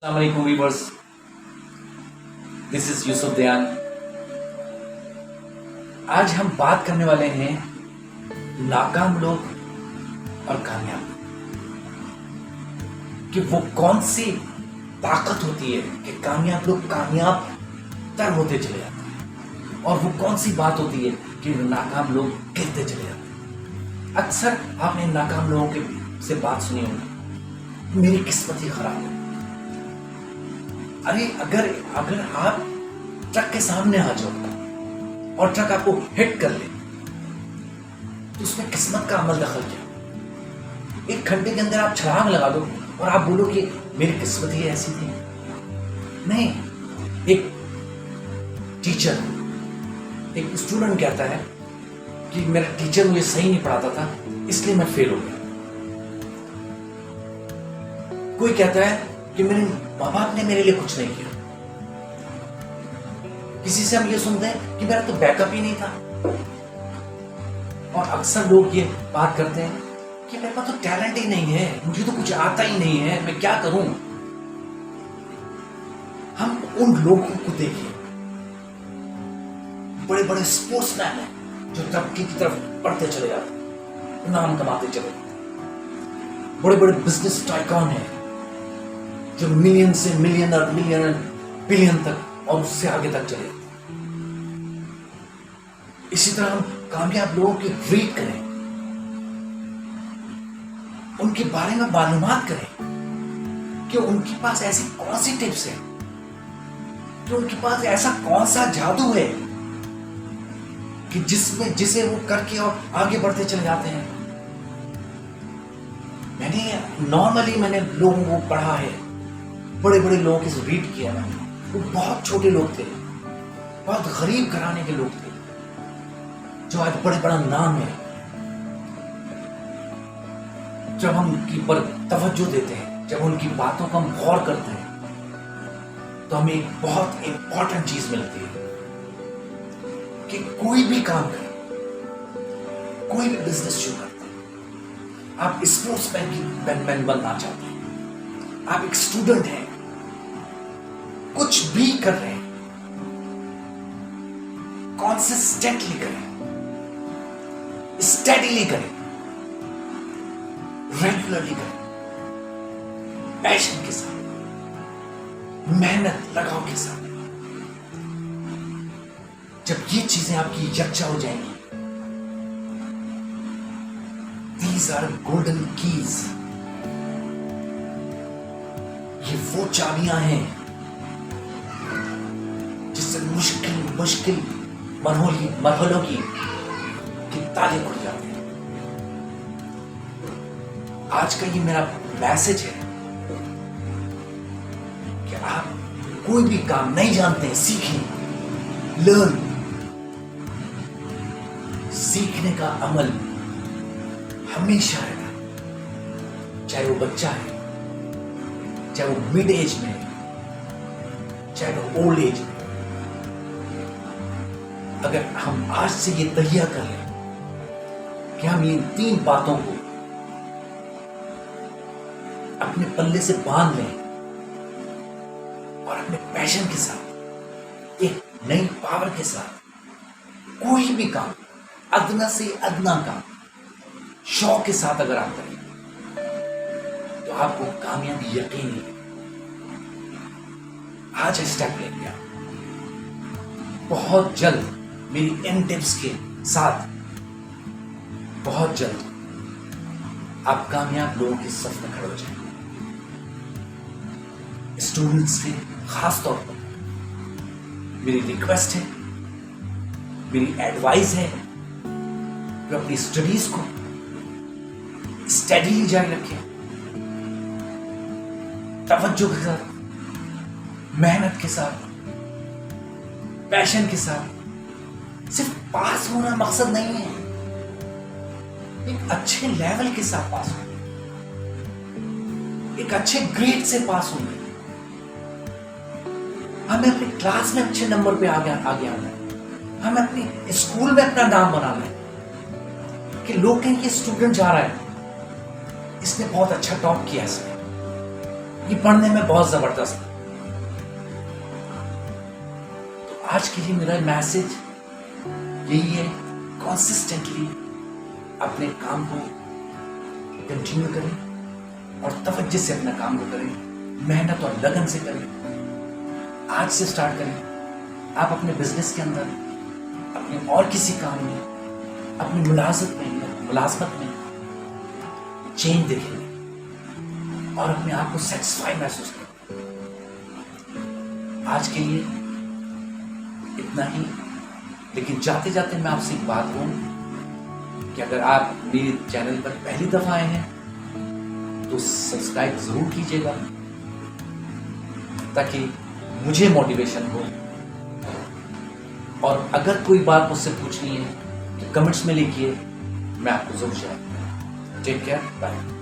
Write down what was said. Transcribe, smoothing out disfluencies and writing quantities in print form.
अस्सलामुअलैकुम viewers, this is Yusuf दयान। आज हम बात करने वाले हैं नाकाम लोग और कामयाब लोग, कि वो कौन सी ताकत होती है कि कामयाब लोग कामयाब तर होते चले जाते हैं और वो कौन सी बात होती है कि नाकाम लोग गिरते चले जाते हैं। अक्सर आपने नाकाम लोगों के से बात सुनी होगी, मेरी किस्मत ही खराब है। अरे अगर अगर आप ट्रक के सामने आ जाओ और ट्रक आपको हिट कर ले तो उसमें किस्मत का अमल दखल क्या। एक घंटे के अंदर आप छलांग लगा दो और आप बोलो कि मेरी किस्मत ही ऐसी थी। नहीं, एक टीचर, एक स्टूडेंट कहता है कि मेरा टीचर मुझे सही नहीं पढ़ाता था इसलिए मैं फेल हो गया। कोई कहता है कि मेरे माँ बाप ने मेरे लिए कुछ नहीं किया। किसी से हम ये सुनते हैं कि मेरा तो बैकअप ही नहीं था। और अक्सर लोग ये बात करते हैं कि मेरे पास तो टैलेंट ही नहीं है, मुझे तो कुछ आता ही नहीं है, मैं क्या करूं। हम उन लोगों को देखिए, बड़े बड़े स्पोर्ट्समैन हैं जो तरक्की की तरफ बढ़ते चले जाते हैं, नाम कमाते चले जाते। बड़े बड़े बिजनेस टाइकॉन हैं जो मिलियन से मिलियनर, मिलियनर बिलियन तक और उससे आगे तक चले। इसी तरह हम कामयाब लोगों की रीड करें, उनके बारे में मालूमात करें कि उनके पास ऐसी कौन सी टिप्स है, कि उनके पास ऐसा कौन सा जादू है कि जिसे वो करके और आगे बढ़ते चले जाते हैं। मैंने लोगों को पढ़ा है, बड़े बड़े लोगों की रीड किया मैंने। वो बहुत छोटे लोग थे, बहुत गरीब घराने के लोग थे जो आज बड़े बड़ा नाम है। जब हम उनकी पर तवज्जो देते हैं, जब उनकी बातों को हम गौर करते हैं तो हमें एक बहुत इंपॉर्टेंट चीज मिलती है कि कोई भी काम करें, कोई भी बिजनेस शुरू करते हैं। आप स्पोर्ट्समैन बनना चाहते हैं, आप एक स्टूडेंट हैं, कुछ भी कर रहे हैं, कॉन्सिस्टेंटली करें, स्टेडीली करें, रेगुलरली करें, पैशन के साथ, मेहनत लगाव के साथ। जब ये चीजें आपकी यकजा हो जाएंगी, दीज आर गोल्डन कीज। ये वो चाबियां हैं जिससे मुश्किल मरहलों की ताले खुल जाते हैं। आज का ये मेरा मैसेज है कि आप कोई भी काम नहीं जानते हैं, सीखें, लर्न। सीखने का अमल हमेशा रहेगा, चाहे वो बच्चा है, चाहे वो मिड एज में है, चाहे वो ओल्ड एज में। अगर हम आज से ये तहिया कर लें कि हम इन 3 बातों को अपने पल्ले से बांध लें और अपने पैशन के साथ, एक नई पावर के साथ कोई भी काम, अदना से अदना काम शौक के साथ अगर आप करें तो आपको कामयाबी यकीनी है। आज स्टेप ले लिया, बहुत जल्द मेरी इन टिप्स के साथ, बहुत जल्द आप कामयाब लोगों के सफ में खड़े हो जाएंगे। स्टूडेंट्स के खास तौर पर मेरी रिक्वेस्ट है, मेरी एडवाइस है कि अपनी स्टडीज को स्टडीली जारी रखें, तवज्जो के साथ, मेहनत के साथ, पैशन के साथ। सिर्फ पास होना मकसद नहीं है, एक अच्छे लेवल के साथ पास होना, एक अच्छे ग्रेड से पास होना, हमें अपनी क्लास में अच्छे नंबर पे आगे आना है, हमें अपनी स्कूल में अपना नाम बनाना है कि लोग कहें कि स्टूडेंट जा रहा है, इसने बहुत अच्छा टॉप किया इसने, ये पढ़ने में बहुत जबरदस्त है। तो आज के लिए मेरा मैसेज यही है, कॉन्सिस्टेंटली अपने काम को कंटिन्यू करें और तवज्जो से अपना काम को करें, मेहनत और लगन से करें। आज से स्टार्ट करें। आप अपने बिजनेस के अंदर, अपने और किसी काम में, अपनी मुलाजमत में चेंज देखेंगे और अपने आप को सेटिस्फाई महसूस करेंगे। आज के लिए इतना ही, लेकिन जाते जाते मैं आपसे एक बात कहूं कि अगर आप मेरे चैनल पर पहली दफा आए हैं तो सब्सक्राइब जरूर कीजिएगा ताकि मुझे मोटिवेशन हो। और अगर कोई बात मुझसे पूछनी है तो कमेंट्स में लिखिए, मैं आपको जरूर शेयर करूंगा। Take care, bye.